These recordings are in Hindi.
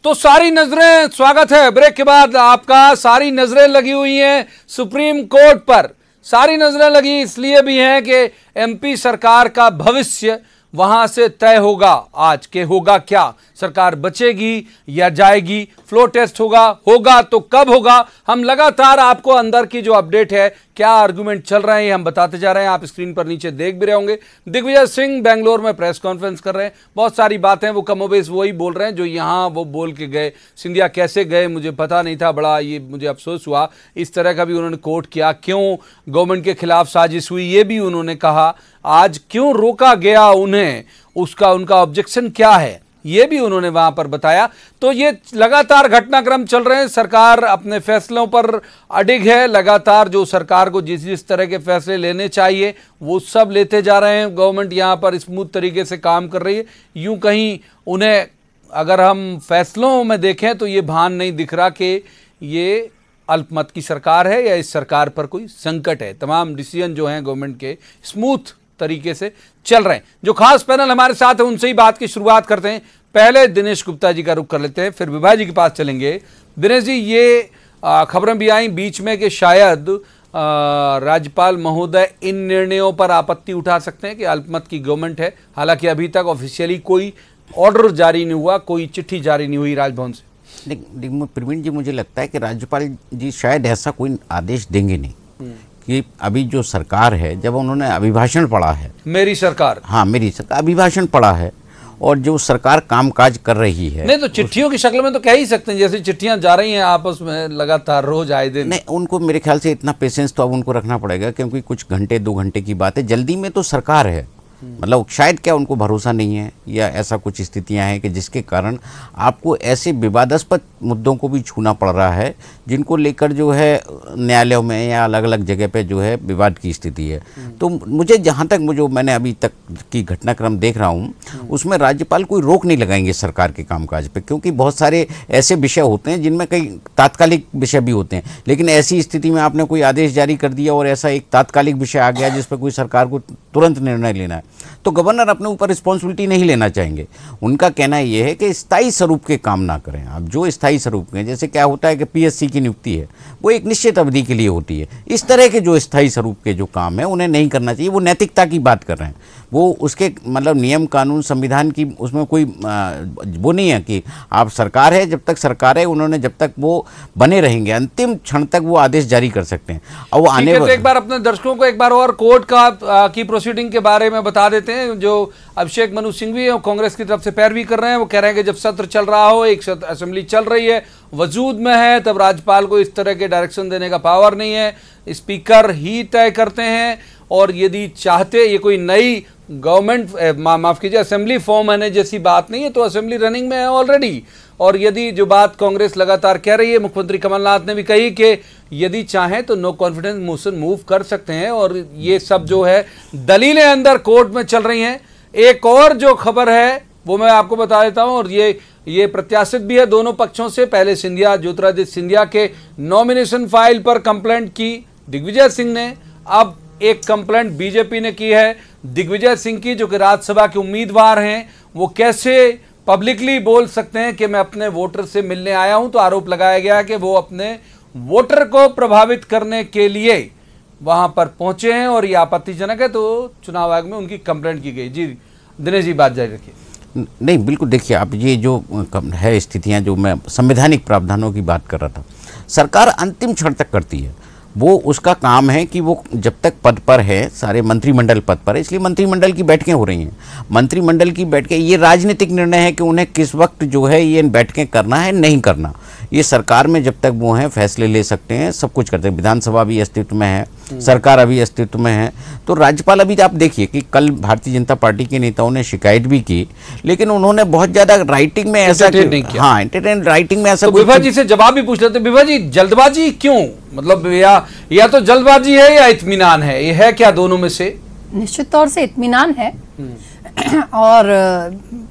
तो सारी नजरें, स्वागत है ब्रेक के बाद आपका। सारी नजरें लगी हुई हैं सुप्रीम कोर्ट पर। सारी नजरें लगी इसलिए भी हैं कि एमपी सरकार का भविष्य वहां से तय होगा आज के होगा क्या, सरकार बचेगी या जाएगी, फ्लो टेस्ट होगा तो कब होगा। हम लगातार आपको अंदर की जो अपडेट है, क्या आर्गुमेंट चल रहे हैं, हम बताते जा रहे हैं। आप स्क्रीन पर नीचे देख भी रहे होंगे। दिग्विजय सिंह बेंगलोर में प्रेस कॉन्फ्रेंस कर रहे हैं। बहुत सारी बातें वो कमोबेश वही बोल रहे हैं जो यहाँ वो बोल के गए। सिंधिया कैसे गए मुझे पता नहीं था, बड़ा ये मुझे अफसोस हुआ। इस तरह का भी उन्होंने कोट किया। क्यों गवर्नमेंट के खिलाफ साजिश हुई ये भी उन्होंने कहा। आज क्यों रोका गया उन्हें, उसका उनका ऑब्जेक्शन क्या है ये भी उन्होंने वहां पर बताया। तो ये लगातार घटनाक्रम चल रहे हैं। सरकार अपने फैसलों पर अडिग है। लगातार जो सरकार को जिस तरह के फैसले लेने चाहिए वो सब लेते जा रहे हैं। गवर्नमेंट यहाँ पर स्मूथ तरीके से काम कर रही है। यूं कहीं उन्हें अगर हम फैसलों में देखें तो ये भान नहीं दिख रहा कि ये अल्पमत की सरकार है या इस सरकार पर कोई संकट है। तमाम डिसीजन जो हैं गवर्नमेंट के स्मूथ तरीके से चल रहे हैं। जो खास पैनल हमारे साथ है उनसे ही बात की शुरुआत करते हैं। पहले दिनेश गुप्ता जी का रुख कर लेते हैं, फिर विभा जी के पास चलेंगे। दिनेश जी, ये खबरें भी आई बीच में कि शायद राज्यपाल महोदय इन निर्णयों पर आपत्ति उठा सकते हैं कि अल्पमत की गवर्नमेंट है। हालांकि अभी तक ऑफिशियली कोई ऑर्डर जारी नहीं हुआ, कोई चिट्ठी जारी नहीं हुई राजभवन से। प्रवीण जी, मुझे लगता है कि राज्यपाल जी शायद ऐसा कोई आदेश देंगे नहीं कि अभी जो सरकार है, जब उन्होंने अभिभाषण पढ़ा है, मेरी सरकार, हाँ मेरी सरकार, अभिभाषण पढ़ा है और जो सरकार कामकाज कर रही है, नहीं तो चिट्ठियों की शक्ल में तो कह ही सकते हैं, जैसे चिट्ठियां जा रही हैं आपस में लगातार रोज आए दिन। नहीं, उनको मेरे ख्याल से इतना पेशेंस तो अब उनको रखना पड़ेगा, क्योंकि कुछ घंटे 2 घंटे की बात है। जल्दी में तो सरकार है, मतलब शायद क्या उनको भरोसा नहीं है या ऐसा कुछ स्थितियां हैं कि जिसके कारण आपको ऐसे विवादास्पद मुद्दों को भी छूना पड़ रहा है जिनको लेकर जो है न्यायालयों में या अलग अलग जगह पे जो है विवाद की स्थिति है। तो मुझे जहां तक जो मैंने अभी तक की घटनाक्रम देख रहा हूं उसमें राज्यपाल कोई रोक नहीं लगाएंगे सरकार के कामकाज पे, क्योंकि बहुत सारे ऐसे विषय होते हैं जिनमें कई तात्कालिक विषय भी होते हैं। लेकिन ऐसी स्थिति में आपने कोई आदेश जारी कर दिया और ऐसा एक तात्कालिक विषय आ गया जिस पर कोई सरकार को तुरंत निर्णय लेना है, तो गवर्नर अपने ऊपर रिस्पॉन्सिबिलिटी नहीं लेना चाहेंगे। उनका कहना यह है कि स्थायी स्वरूप के काम ना करें। अब जो स्थायी स्वरूप के, जैसे क्या होता है कि पीएससी की नियुक्ति है वो एक निश्चित अवधि के लिए होती है, इस तरह के जो स्थायी स्वरूप के जो काम है उन्हें नहीं करना चाहिए। वो नैतिकता की बात कर रहे हैं, वो उसके मतलब नियम कानून संविधान की उसमें कोई वो नहीं है कि आप सरकार है, जब तक सरकार है उन्होंने जब तक वो बने रहेंगे अंतिम क्षण तक वो आदेश जारी कर सकते हैं। और वो आने तो एक बार अपने दर्शकों को एक बार और कोर्ट का की प्रोसीडिंग के बारे में बता देते हैं। जो अभिषेक मनु सिंघवी कांग्रेस की तरफ से पैरवी कर रहे हैं, वो कह रहे हैं कि जब सत्र चल रहा हो, एक असेंबली चल रही है, वजूद में है, तब राज्यपाल को इस तरह के डायरेक्शन देने का पावर नहीं है, स्पीकर ही तय करते हैं। और यदि चाहते ये कोई नई गवर्नमेंट माफ कीजिए असेंबली फॉर्म आने जैसी बात नहीं है, तो असेंबली रनिंग में है ऑलरेडी। और यदि जो बात कांग्रेस लगातार कह रही है, मुख्यमंत्री कमलनाथ ने भी कही कि यदि चाहें तो नो कॉन्फिडेंस मोशन मूव कर सकते हैं। और ये सब जो है दलीलें अंदर कोर्ट में चल रही हैं। एक और जो खबर है वो मैं आपको बता देता हूं, और ये प्रत्याशित भी है दोनों पक्षों से। पहले सिंधिया, ज्योतिरादित्य सिंधिया के नॉमिनेशन फाइल पर कंप्लेंट की दिग्विजय सिंह ने, अब एक कंप्लेंट बीजेपी ने की है दिग्विजय सिंह की, जो कि राज्यसभा के उम्मीदवार हैं। वो कैसे पब्लिकली बोल सकते हैं कि मैं अपने वोटर से मिलने आया हूं। तो आरोप लगाया गया कि वो अपने वोटर को प्रभावित करने के लिए वहां पर पहुंचे हैं और ये आपत्तिजनक है। तो चुनाव आयोग में उनकी कंप्लेंट की गई। जी दिनेश जी, बात जारी रखिए। नहीं, बिल्कुल देखिए, आप ये जो है स्थितियां, जो मैं संवैधानिक प्रावधानों की बात कर रहा था, सरकार अंतिम क्षण तक करती है। वो उसका काम है कि वो जब तक पद पर है, सारे मंत्रिमंडल पद पर है, इसलिए मंत्रिमंडल की बैठकें हो रही हैं। मंत्रिमंडल की बैठकें, ये राजनीतिक निर्णय है कि उन्हें किस वक्त जो है ये बैठकें करना है नहीं करना। ये सरकार में जब तक वो हैं फैसले ले सकते हैं, सब कुछ करते हैं। विधानसभा भी अस्तित्व में है, सरकार अभी अस्तित्व में है। तो राज्यपाल, अभी आप देखिए कि कल भारतीय जनता पार्टी के नेताओं ने शिकायत भी की, लेकिन उन्होंने बहुत ज्यादा राइटिंग में ऐसा नहीं किया। हाँ, एंटरटेन राइटिंग में ऐसा। तो विभा जी से जवाब भी पूछ लेते। विभा जी, जल्दबाजी क्यों? मतलब या तो जल्दबाजी है या इत्मीनान है, ये है क्या दोनों में से? निश्चित तौर से इत्मीनान है और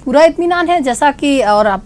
पूरा इत्मीनान है, जैसा कि और आप